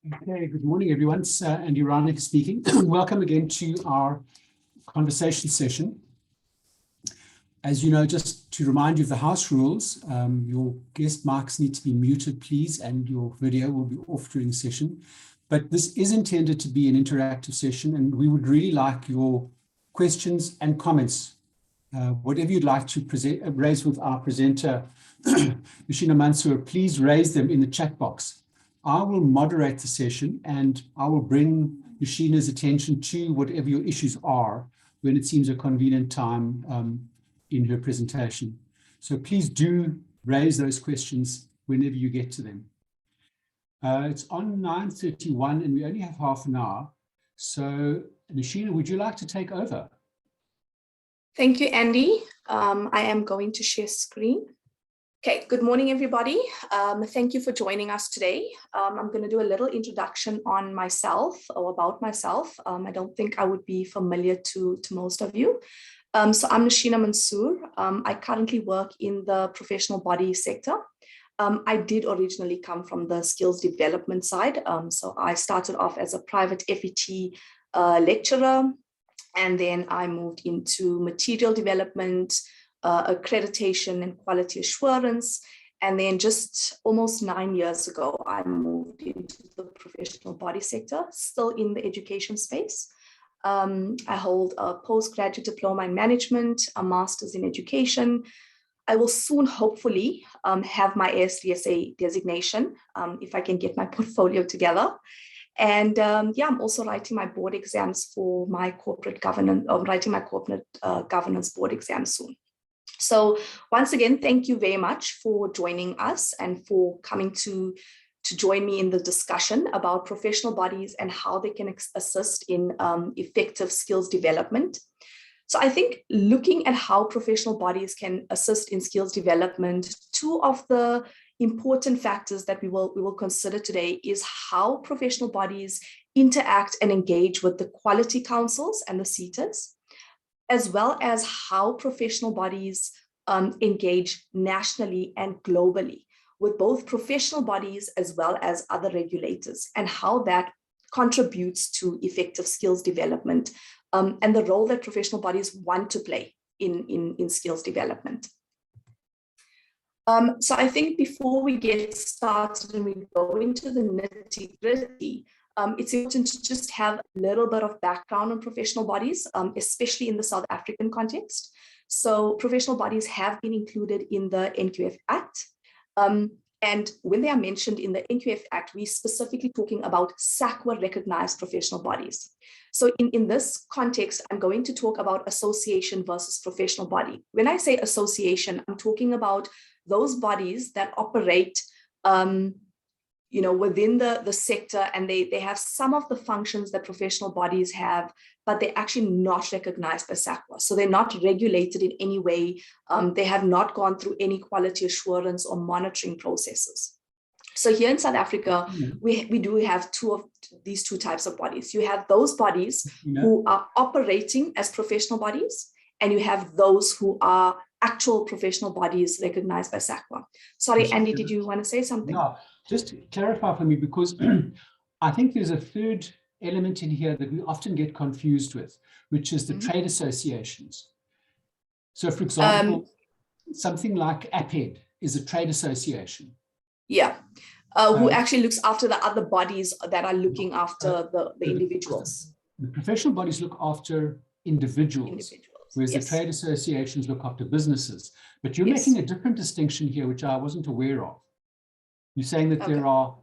Okay, good morning, everyone. It's Andy Reinecke speaking. Welcome again to our conversation session. As you know, just to remind you of the house rules, your guest mics need to be muted, please, and your video will be off during the session. But this is intended to be an interactive session, and we would really like your questions and comments. Whatever you'd like to raise with our presenter, Nosheena Mansoor, please raise them in the chat box. I will moderate the session and I will bring Nosheena's attention to whatever your issues are when it seems a convenient time in her presentation. So please do raise those questions whenever you get to them. It's on 9:31 and we only have half an hour. So Nosheena, would you like to take over? Thank you, Andy. I am going to share screen. Okay, good morning, everybody. Thank you for joining us today. I'm going to do a little introduction on myself or about myself. I don't think I would be familiar to most of you. So I'm Nosheena Mansoor. I currently work in the professional body sector. I did originally come from the skills development side. So I started off as a private FET lecturer, and then I moved into material development, accreditation and quality assurance. And then just almost 9 years ago, I moved into the professional body sector, still in the education space. I hold a postgraduate diploma in management, a master's in education. I will soon, hopefully, have my ASDSA designation if I can get my portfolio together. And yeah, I'm also writing my board exams for my corporate governance, writing my corporate governance board exam soon. So once again, thank you very much for joining us and for coming to join me in the discussion about professional bodies and how they can assist in effective skills development. So I think looking at how professional bodies can assist in skills development, two of the important factors that we will consider today is how professional bodies interact and engage with the quality councils and the CETAs, as well as how professional bodies engage nationally and globally with both professional bodies as well as other regulators, and how that contributes to effective skills development and the role that professional bodies want to play in skills development. So I think before we get started and we go into the nitty-gritty, it's important to just have a little bit of background on professional bodies, especially in the South African context. So professional bodies have been included in the NQF Act. And when they are mentioned in the NQF Act, we're specifically talking about SAQA recognized professional bodies. So in this context, I'm going to talk about association versus professional body. When I say association, I'm talking about those bodies that operate within the sector, and they have some of the functions that professional bodies have, but they're actually not recognized by SAQA. So they're not regulated in any way. They have not gone through any quality assurance or monitoring processes. So here in South Africa, we do have these two types of bodies. You have those bodies who are operating as professional bodies, and you have those who are actual professional bodies recognized by SAQA. Sorry, Andy, did you want to say something? No, just to clarify for me, because I think there's a third element in here that we often get confused with, which is the trade associations. So for example, something like APED is a trade association. Yeah, who actually looks after the other bodies that are looking after the individuals. The professional bodies look after individuals. Whereas the trade associations look after businesses. But you're making a different distinction here, which I wasn't aware of. You're saying that there are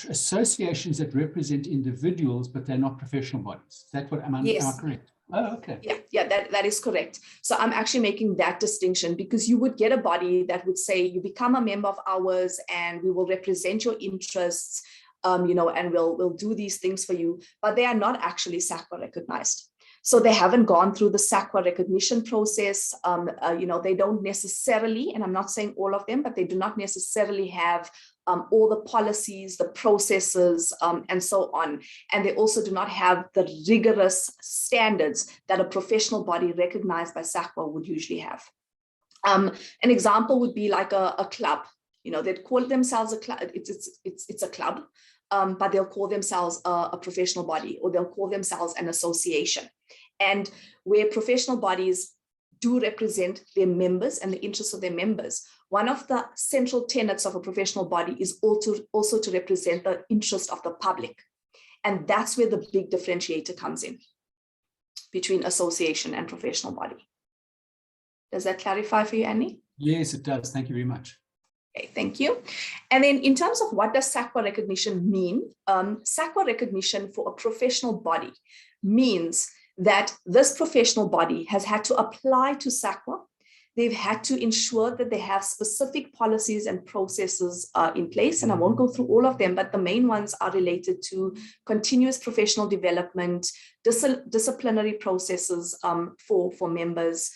associations that represent individuals, but they're not professional bodies. Is that what, am I correct? Oh, okay. Yeah, that is correct. So I'm actually making that distinction, because you would get a body that would say, you become a member of ours and we will represent your interests, and we'll do these things for you, but they are not actually SAQA recognized. So they haven't gone through the SAQA recognition process. They don't necessarily, and I'm not saying all of them, but they do not necessarily have all the policies, the processes, and so on. And they also do not have the rigorous standards that a professional body recognized by SAQA would usually have. An example would be like a club. they'd call themselves a club. It's a club, but they'll call themselves a professional body, or they'll call themselves an association. And where professional bodies do represent their members and the interests of their members, one of the central tenets of a professional body is also to represent the interest of the public. And that's where the big differentiator comes in between association and professional body. Does that clarify for you, Andy? Yes, it does. Thank you very much. Okay, thank you. And then in terms of what does SAQA recognition mean? SAQA recognition for a professional body means that this professional body has had to apply to SAQA. They've had to ensure that they have specific policies and processes in place. And I won't go through all of them, but the main ones are related to continuous professional development, disciplinary processes for members,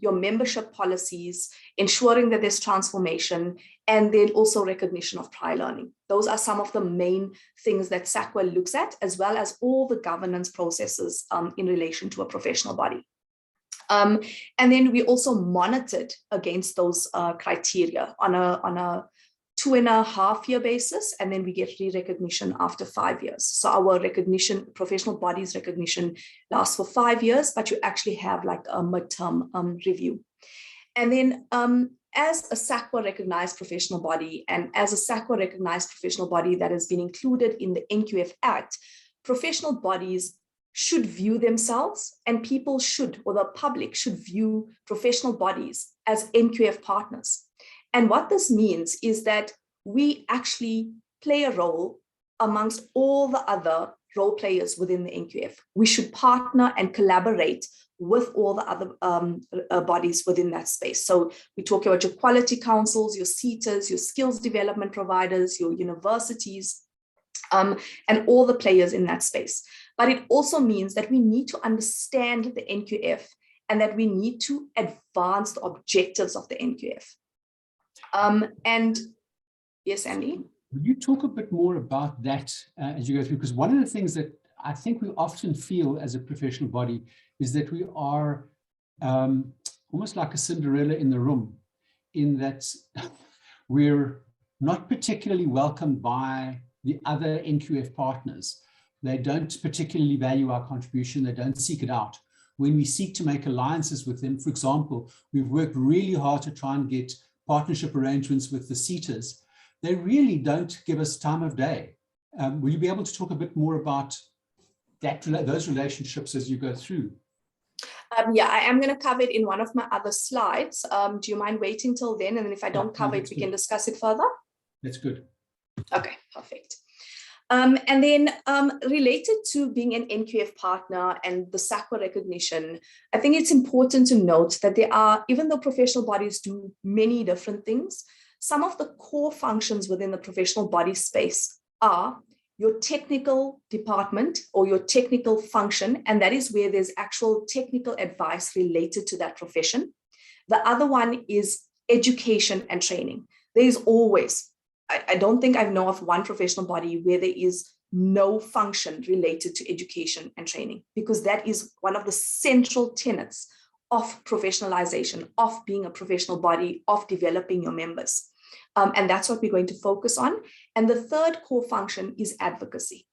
your membership policies, ensuring that there's transformation, and then also recognition of prior learning. Those are some of the main things that SAQA looks at, as well as all the governance processes in relation to a professional body. And then we also monitored against those criteria on a 2.5-year basis, and then we get re-recognition after 5 years. So our recognition, professional bodies recognition, lasts for 5 years, but you actually have like a midterm review. And then as a SAQA recognized professional body, and as a SAQA recognized professional body that has been included in the NQF Act, professional bodies should view themselves, and people should, or the public should view professional bodies as NQF partners. And what this means is that we actually play a role amongst all the other role players within the NQF. We should partner and collaborate with all the other bodies within that space. So we talk about your quality councils, your CETAs, your skills development providers, your universities, and all the players in that space. But it also means that we need to understand the NQF and that we need to advance the objectives of the NQF. And yes, Andy? Will you talk a bit more about that as you go through? Because one of the things that I think we often feel as a professional body is that we are almost like a Cinderella in the room, in that we're not particularly welcomed by the other NQF partners. They don't particularly value our contribution. They don't seek it out. When we seek to make alliances with them, for example, we've worked really hard to try and get partnership arrangements with the CETAs. They really don't give us time of day. Will you be able to talk a bit more about those relationships as you go through? Yeah, I am going to cover it in one of my other slides. Do you mind waiting till then? And then if I don't cover it, we can discuss it further. That's good. Okay, perfect. And then related to being an NQF partner and the SAQA recognition, I think it's important to note that there are, even though professional bodies do many different things, some of the core functions within the professional body space are your technical department or your technical function, and that is where there's actual technical advice related to that profession. The other one is education and training. There is always, I don't think I know of one professional body where there is no function related to education and training, because that is one of the central tenets of professionalization, of being a professional body, of developing your members. And that's what we're going to focus on. And the third core function is advocacy.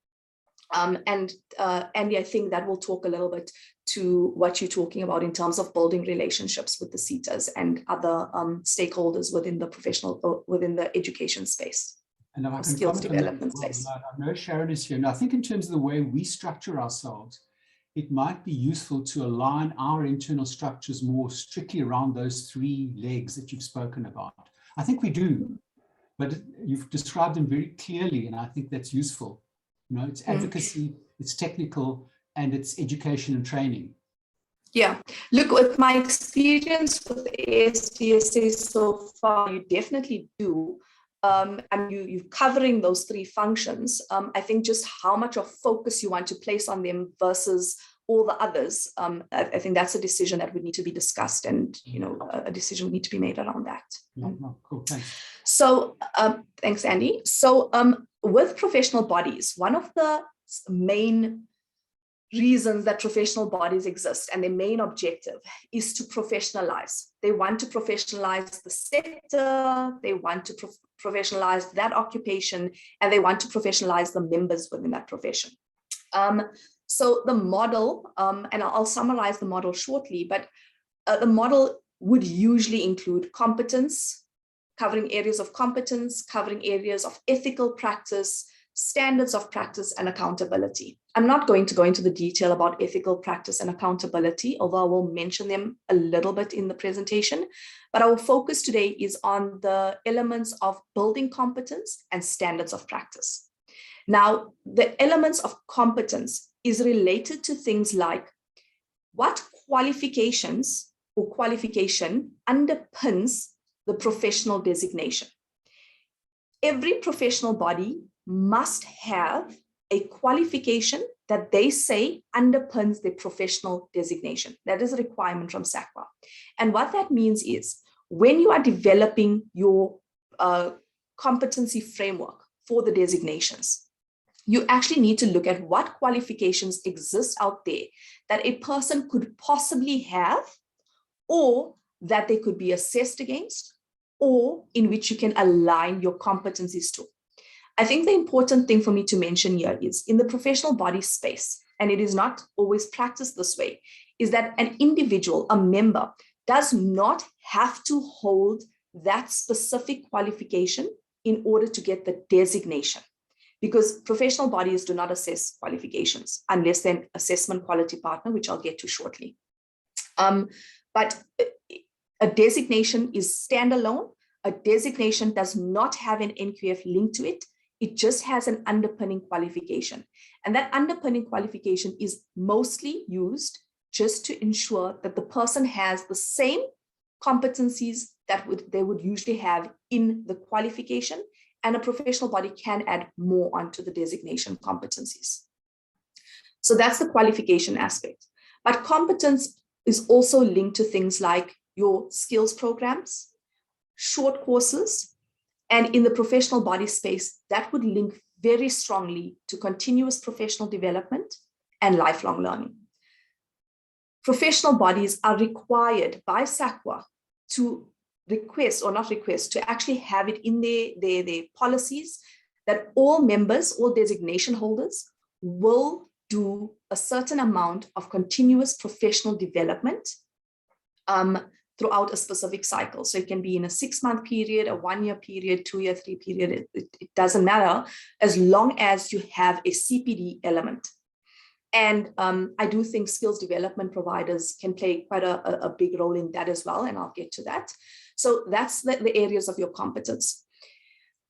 Andy, I think that will talk a little bit to what you're talking about in terms of building relationships with the CETAs and other stakeholders within the professional, within the education space, and if I can skills development space. I know Sharon is here. Now, I think in terms of the way we structure ourselves, it might be useful to align our internal structures more strictly around those three legs that you've spoken about. I think we do, but you've described them very clearly, and I think that's useful. You know, it's advocacy, it's technical, and it's education and training. Yeah, look, with my experience with ASDSA so far, you definitely do. And you're covering those three functions. I think just how much of focus you want to place on them versus all the others. I think that's a decision that would need to be discussed, and a decision would need to be made around that. No, cool, thanks. So thanks, Andy. So with professional bodies, one of the main reasons that professional bodies exist, and their main objective is to professionalize. They want to professionalize the sector, they want to professionalize that occupation, and they want to professionalize the members within that profession. So the model, and I'll summarize the model shortly, but the model would usually include competence, covering areas of competence, covering areas of ethical practice, standards of practice, and accountability. I'm not going to go into the detail about ethical practice and accountability, although I will mention them a little bit in the presentation. But our focus today is on the elements of building competence and standards of practice. Now, the elements of competence is related to things like what qualifications or qualification underpins the professional designation. Every professional body must have a qualification that they say underpins their professional designation. That is a requirement from SAQA. And what that means is when you are developing your competency framework for the designations, you actually need to look at what qualifications exist out there that a person could possibly have, or that they could be assessed against, or in which you can align your competencies to. I think the important thing for me to mention here is in the professional body space, and it is not always practiced this way, is that an individual, a member, does not have to hold that specific qualification in order to get the designation, because professional bodies do not assess qualifications unless they're an assessment quality partner, which I'll get to shortly. But a designation is standalone. A designation does not have an NQF link to it. It just has an underpinning qualification. And that underpinning qualification is mostly used just to ensure that the person has the same competencies that they would usually have in the qualification, and a professional body can add more onto the designation competencies. So that's the qualification aspect. But competence is also linked to things like your skills programs, short courses, and in the professional body space, that would link very strongly to continuous professional development and lifelong learning. Professional bodies are required by SAQA to request, or not request, to actually have it in their policies that all members, all designation holders will do a certain amount of continuous professional development throughout a specific cycle. So it can be in a 6-month period, a 1-year period, 2-year, 3 period, it doesn't matter, as long as you have a CPD element. And I do think skills development providers can play quite a big role in that as well, and I'll get to that. So that's the areas of your competence.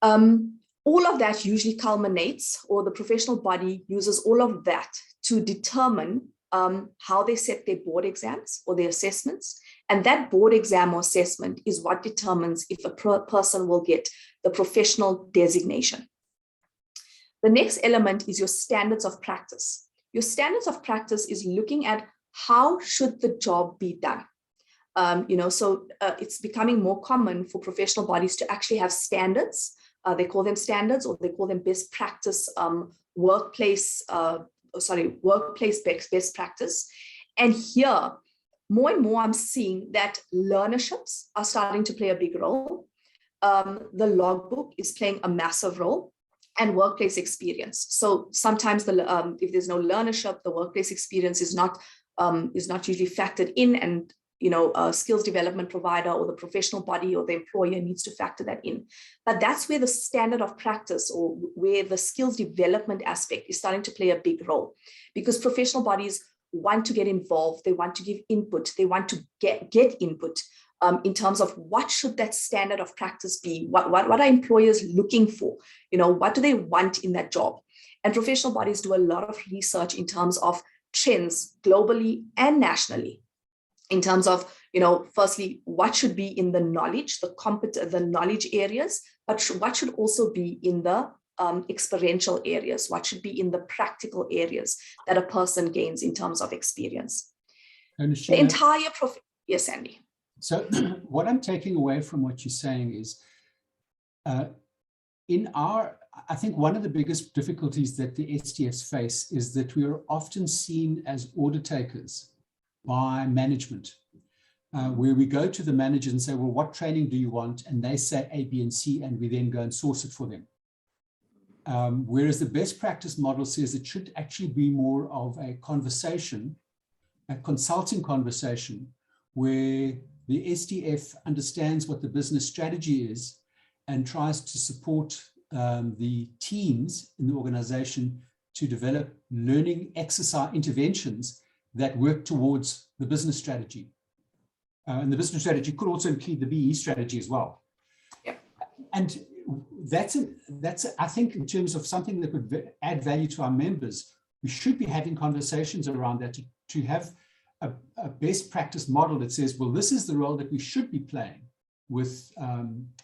All of that usually culminates, or the professional body uses all of that to determine how they set their board exams or their assessments. And that board exam or assessment is what determines if a person will get the professional designation. The next element is your standards of practice. Your standards of practice is looking at how should the job be done. It's becoming more common for professional bodies to actually have standards. They call them standards, or they call them best practice, workplace best practice. And here, more and more, I'm seeing that learnerships are starting to play a big role. The logbook is playing a massive role, and workplace experience. So sometimes if there's no learnership, the workplace experience is not usually factored in, and a skills development provider or the professional body or the employer needs to factor that in. But that's where the standard of practice, or where the skills development aspect is starting to play a big role, because professional bodies want to get involved, they want to give input, they want to get input in terms of what should that standard of practice be, what are employers looking for, what do they want in that job. And professional bodies do a lot of research in terms of trends globally and nationally, in terms of, firstly, what should be in the knowledge, the knowledge areas, but what should also be in the experiential areas, what should be in the practical areas that a person gains in terms of experience. Nosheena, the entire Yes, Andy. So what I'm taking away from what you're saying is, in our I think one of the biggest difficulties that the STFs face is that we are often seen as order takers by management, where we go to the manager and say, well, what training do you want? And they say A, B, and C, and we then go and source it for them. Whereas the best practice model says it should actually be more of a conversation, a consulting conversation, where the STF understands what the business strategy is and tries to support the teams in the organization to develop learning exercise interventions that work towards the business strategy. And the business strategy could also include the BE strategy as well. Yeah. And that's I think, in terms of something that would add value to our members, we should be having conversations around that to have a best practice model that says, well, this is the role that we should be playing with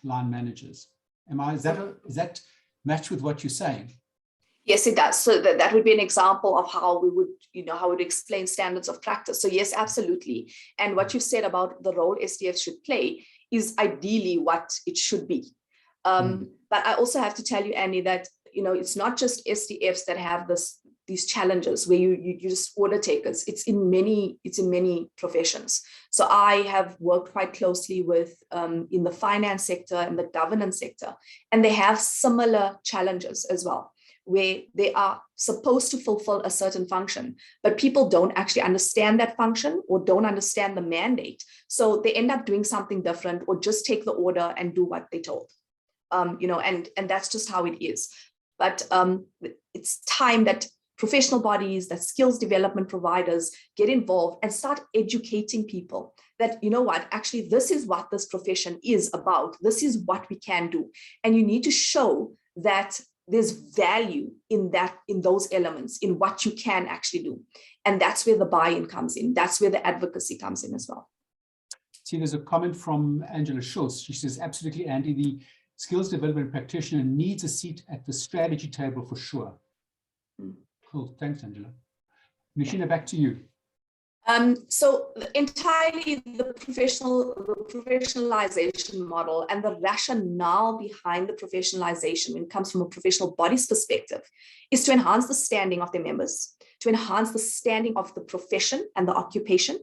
line managers. Is that match with what you're saying? Yes, it does. So that would be an example of how we would, how we'd explain standards of practice. So yes, absolutely. And what you said about the role STFs should play is ideally what it should be. But I also have to tell you, Annie, that it's not just STFs that have these challenges where you just order takers. It's in many professions. So I have worked quite closely with in the finance sector and the governance sector, and they have similar challenges as well, where they are supposed to fulfill a certain function, but people don't actually understand that function or don't understand the mandate. So they end up doing something different or just take the order and do what they're told. And that's just how it is. But it's time that professional bodies, that skills development providers get involved and start educating people that, actually, this is what this profession is about. This is what we can do. And you need to show that there's value in those elements, in what you can actually do. And that's where the buy-in comes in. That's where the advocacy comes in as well. See, there's a comment from Angela Schultz. She says, absolutely, Andy, the skills development practitioner needs a seat at the strategy table for sure. Cool, thanks, Angela. Nosheena, back to you. So entirely the professionalization model and the rationale behind the professionalization, when it comes from a professional body's perspective, is to enhance the standing of their members, to enhance the standing of the profession and the occupation,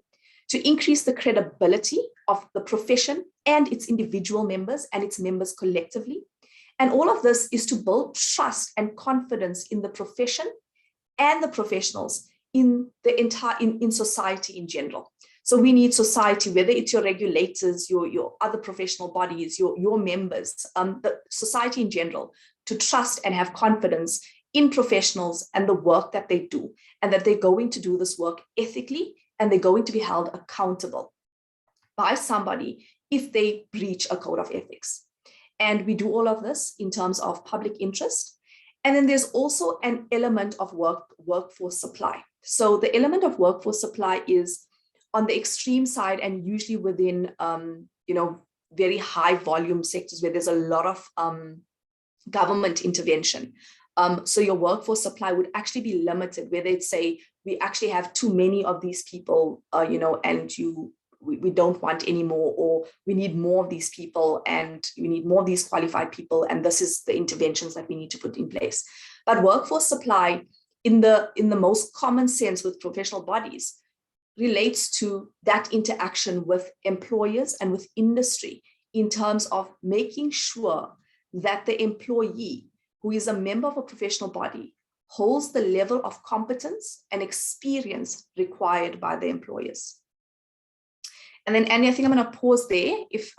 to increase the credibility of the profession and its individual members and its members collectively. And all of this is to build trust and confidence in the profession and the professionals in society in general. So we need society, whether it's your regulators, your other professional bodies, your members, the society in general, to trust and have confidence in professionals and the work that they do, and that they're going to do this work ethically, and they're going to be held accountable by somebody if they breach a code of ethics. And we do all of this in terms of public interest. And then there's also an element of workforce supply. So the element of workforce supply is on the extreme side, and usually within very high volume sectors where there's a lot of government intervention. So your workforce supply would actually be limited, where they'd say, we actually have too many of these people, and we don't want any more, or we need more of these people, and we need more of these qualified people, and this is the interventions that we need to put in place. But workforce supply, in the most common sense with professional bodies, relates to that interaction with employers and with industry in terms of making sure that the employee, who is a member of a professional body, holds the level of competence and experience required by the employers. And then, Annie, I think I'm going to pause there, if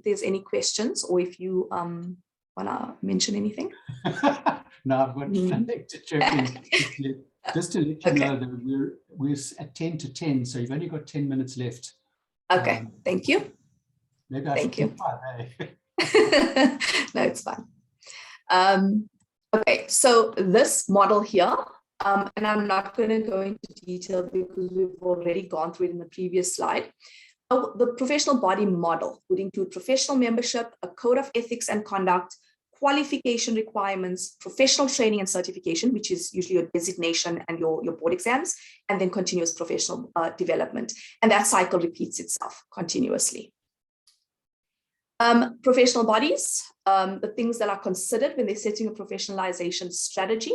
there's any questions, or if you want to mention anything. No, I've got nothing to check in. Just to let you know that we're at 10 to 10, so you've only got 10 minutes left. Okay, thank you. Maybe I should keep 5, eh? No, it's fine. Okay, so this model here, and I'm not going to go into detail because we've already gone through it in the previous slide. The professional body model would include professional membership, a code of ethics and conduct, qualification requirements, professional training and certification, which is usually your designation and your board exams, and then continuous professional development. And that cycle repeats itself continuously. Professional bodies, the things that are considered when they're setting a professionalization strategy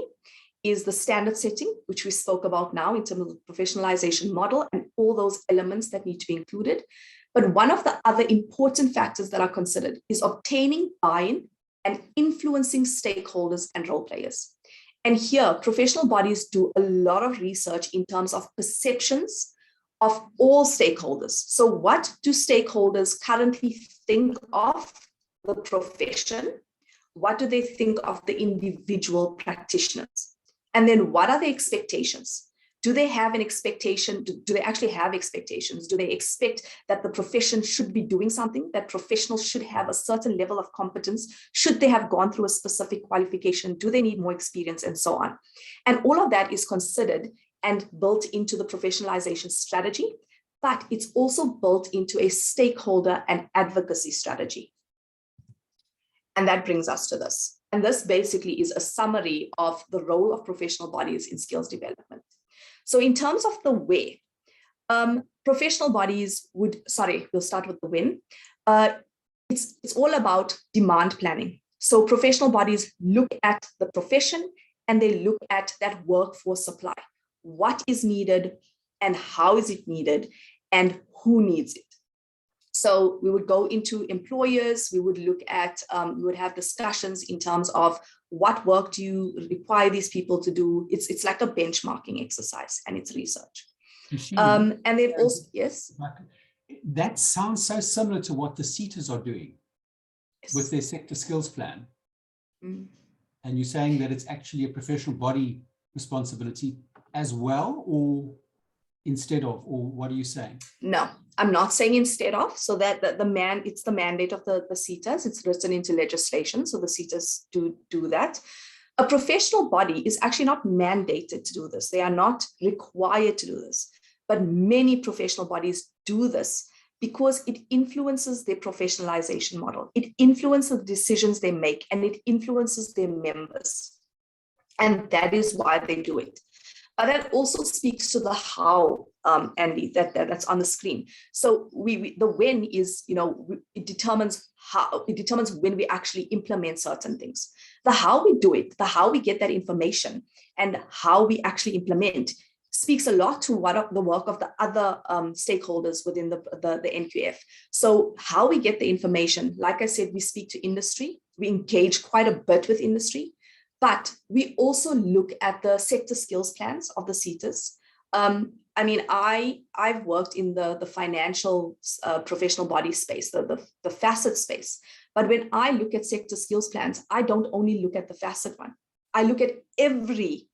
is the standard setting, which we spoke about now in terms of the professionalization model and all those elements that need to be included. But one of the other important factors that are considered is obtaining buy-in and influencing stakeholders and role players. And here, professional bodies do a lot of research in terms of perceptions of all stakeholders. So what do stakeholders currently think of the profession? What do they think of the individual practitioners? And then what are the expectations? Do they have an expectation? Do they actually have expectations? Do they expect that the profession should be doing something, that professionals should have a certain level of competence? Should they have gone through a specific qualification? Do they need more experience, and so on? And all of that is considered and built into the professionalization strategy, but it's also built into a stakeholder and advocacy strategy. And that brings us to this. And this basically is a summary of the role of professional bodies in skills development. So in terms of the where, professional bodies would, we'll start with the when. It's all about demand planning. So professional bodies look at the profession and they look at that workforce supply. What is needed and how is it needed and who needs it? So we would go into employers, we would look at, we would have discussions in terms of what work do you require these people to do? It's like a benchmarking exercise and it's research. And then also, yes? That sounds so similar to what the SETAs are doing with their sector skills plan. And you're saying that it's actually a professional body responsibility as well, or instead of, or what are you saying? No, I'm not saying instead of, so that it's the mandate of the SETAs, it's written into legislation, so the SETAs do that. A professional body is actually not mandated to do this. They are not required to do this, but many professional bodies do this because it influences their professionalization model. It influences the decisions they make and it influences their members. And that is why they do it. But that also speaks to the how, Andy, that's on the screen. So the when is, it determines when we actually implement certain things. The how we do it, the how we get that information and how we actually implement speaks a lot to what the work of the other stakeholders within the NQF. So how we get the information, like I said, we speak to industry, we engage quite a bit with industry, but we also look at the sector skills plans of the SETAs. I mean, I've worked in the financial professional body space, the facet space. But when I look at sector skills plans, I don't only look at the facet one. I look at every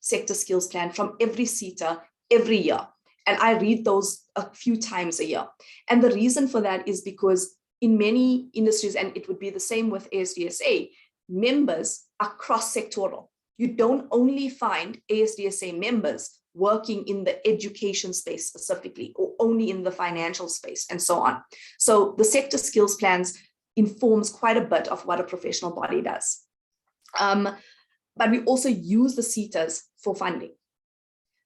sector skills plan from every SETA every year. And I read those a few times a year. And the reason for that is because in many industries, and it would be the same with ASDSA, members are cross-sectoral. You don't only find ASDSA members working in the education space specifically, or only in the financial space, and so on. So the sector skills plans informs quite a bit of what a professional body does. But we also use the SETAs for funding.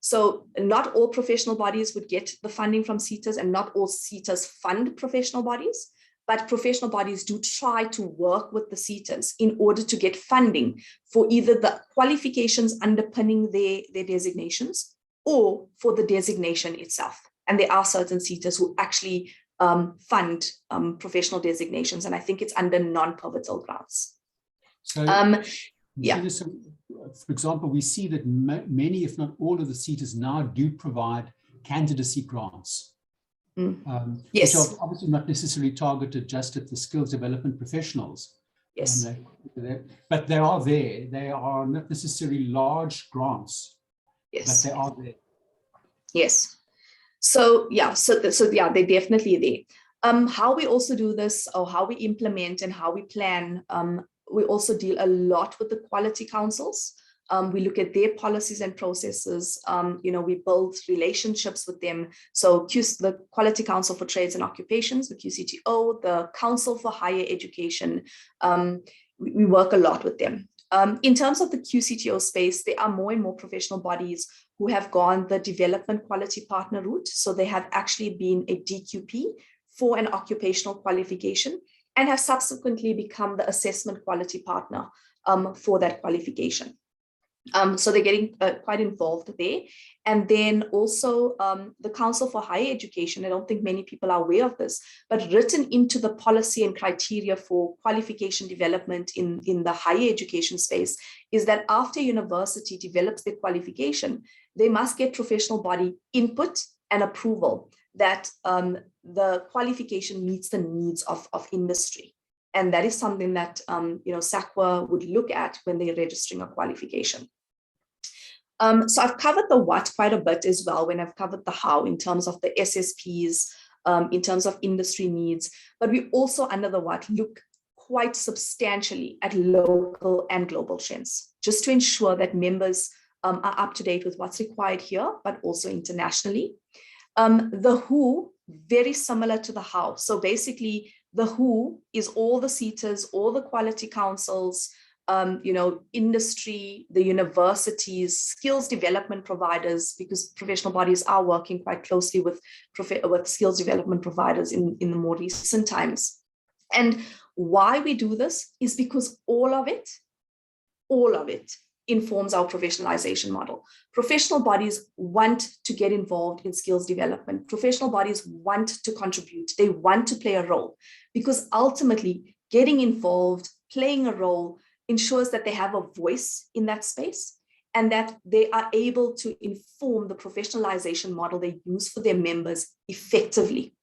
So not all professional bodies would get the funding from SETAs, and not all SETAs fund professional bodies. But professional bodies do try to work with the SETAs in order to get funding for either the qualifications underpinning their designations or for the designation itself. And there are certain SETAs who actually fund professional designations, and I think it's under non-pivotal grants. So, yeah. So, for example, we see that many, if not all of the SETAs now do provide candidacy grants. Yes. Which are obviously not necessarily targeted just at the skills development professionals. Yes. But they are there. They are not necessarily large grants. Yes. But they are there. Yes. So yeah, they're definitely there. How we also do this, or how we implement and how we plan, we also deal a lot with the quality councils. We look at their policies and processes. We build relationships with them. So the Quality Council for Trades and Occupations, the QCTO, the Council for Higher Education, we work a lot with them. In terms of the QCTO space, there are more and more professional bodies who have gone the development quality partner route. So they have actually been a DQP for an occupational qualification and have subsequently become the assessment quality partner for that qualification. So they're getting quite involved there. And then also the Council for Higher Education, I don't think many people are aware of this, but written into the policy and criteria for qualification development in the higher education space is that after university develops their qualification, they must get professional body input and approval that the qualification meets the needs of industry. And that is something that SAQA would look at when they're registering a qualification. So I've covered the what quite a bit as well when I've covered the how in terms of the SSPs, in terms of industry needs, but we also under the what look quite substantially at local and global trends, just to ensure that members are up to date with what's required here, but also internationally. The who, very similar to the how. So basically the who is all the CETAs, all the quality councils, industry, the universities, skills development providers, because professional bodies are working quite closely with skills development providers in the more recent times. And why we do this is because all of it informs our professionalization model. Professional bodies want to get involved in skills development. Professional bodies want to contribute. They want to play a role because ultimately getting involved, playing a role ensures that they have a voice in that space and that they are able to inform the professionalization model they use for their members effectively.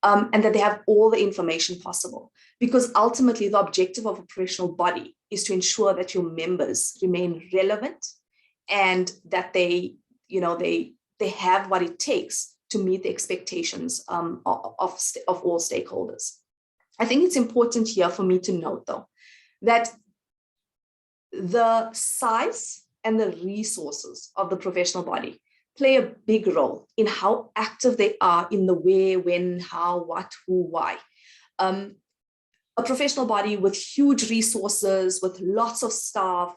And that they have all the information possible. Because ultimately the objective of a professional body is to ensure that your members remain relevant and that they have what it takes to meet the expectations of all stakeholders. I think it's important here for me to note though, that the size and the resources of the professional body play a big role in how active they are in the where, when, how, what, who, why. A professional body with huge resources, with lots of staff,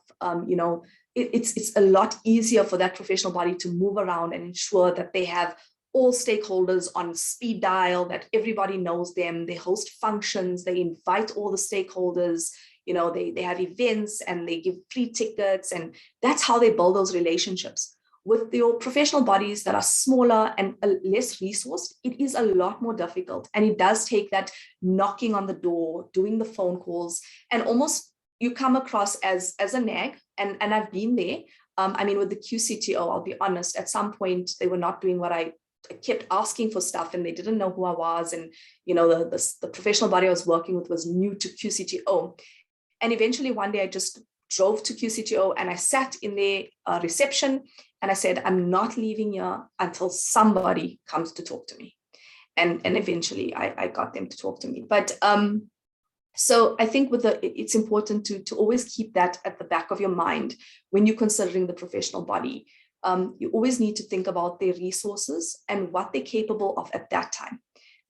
it's a lot easier for that professional body to move around and ensure that they have all stakeholders on speed dial, that everybody knows them, they host functions, they invite all the stakeholders, they have events and they give free tickets, and that's how they build those relationships. With your professional bodies that are smaller and less resourced, it is a lot more difficult. And it does take that knocking on the door, doing the phone calls, and almost you come across as a nag. And I've been there. With the QCTO, I'll be honest, at some point they were not doing what I kept asking for stuff and they didn't know who I was. And, the professional body I was working with was new to QCTO. And eventually one day I just drove to QCTO and I sat in their reception and I said, I'm not leaving here until somebody comes to talk to me. And eventually I got them to talk to me. But so I think it's important to always keep that at the back of your mind when you're considering the professional body. You always need to think about their resources and what they're capable of at that time.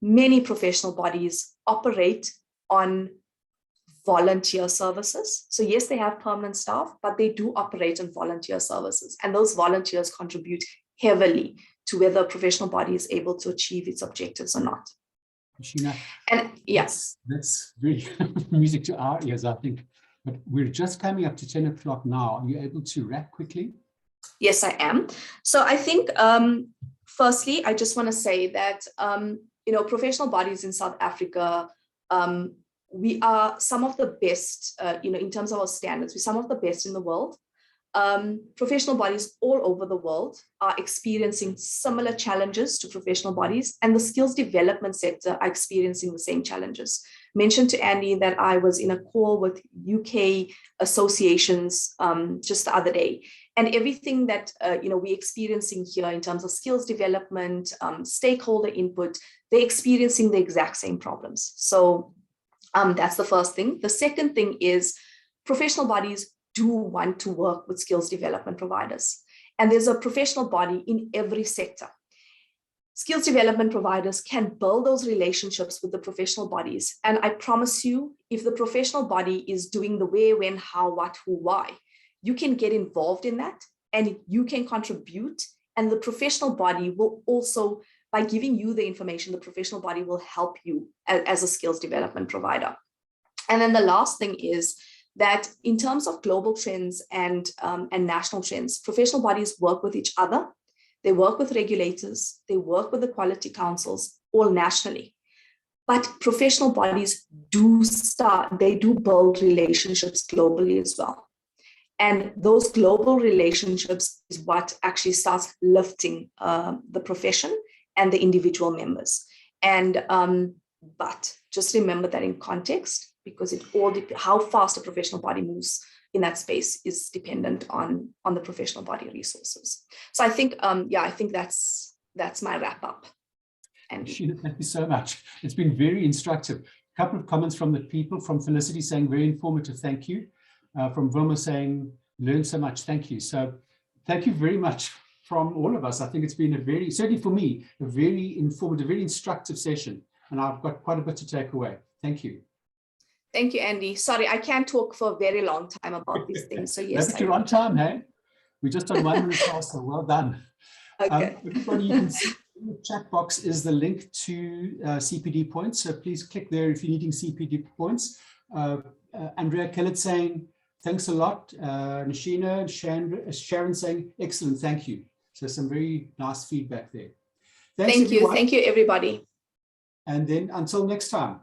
Many professional bodies operate on volunteer services. So yes, they have permanent staff, but they do operate on volunteer services. And those volunteers contribute heavily to whether a professional body is able to achieve its objectives or not. Nosheena, and yes, that's very music to our ears, I think. But we're just coming up to 10 o'clock now. Are you able to wrap quickly? Yes, I am. So I think, firstly, I just want to say that, professional bodies in South Africa, we are some of the best, in terms of our standards, we're some of the best in the world. Professional bodies all over the world are experiencing similar challenges to professional bodies, and the skills development sector are experiencing the same challenges. Mentioned to Andy that I was in a call with UK associations just the other day, and everything that we're experiencing here in terms of skills development, stakeholder input, they're experiencing the exact same problems. So that's the first thing. The second thing is professional bodies do want to work with skills development providers. And there's a professional body in every sector. Skills development providers can build those relationships with the professional bodies. And I promise you, if the professional body is doing the where, when, how, what, who, why, you can get involved in that and you can contribute. And the professional body will also by giving you the information, the professional body will help you as a skills development provider. And then the last thing is that in terms of global trends and national trends, professional bodies work with each other. They work with regulators, they work with the quality councils, all nationally. But professional bodies do build relationships globally as well. And those global relationships is what actually starts lifting the profession and the individual members. And but just remember that in context, because it all how fast a professional body moves in that space is dependent on the professional body resources. So I think I think that's my wrap up. Nosheena, thank you so much. It's been very instructive. A couple of comments from the people, from Felicity saying very informative, thank you. From Vilma saying learned so much, thank you. So thank you very much from all of us. I think it's been a very, certainly for me, a very informative, very instructive session. And I've got quite a bit to take away. Thank you. Thank you, Andy. Sorry, I can't talk for a very long time about these things. So yes. No, but you're on time, hey? We're just on 1 minute past, so well done. Okay. Everybody, you can see in the chat box is the link to CPD points. So please click there if you're needing CPD points. Andrea Kellett saying, thanks a lot. Nosheena, Sharon saying, excellent, thank you. So some very nice feedback there. Thanks, thank you. everyone. Thank you, everybody. And then until next time.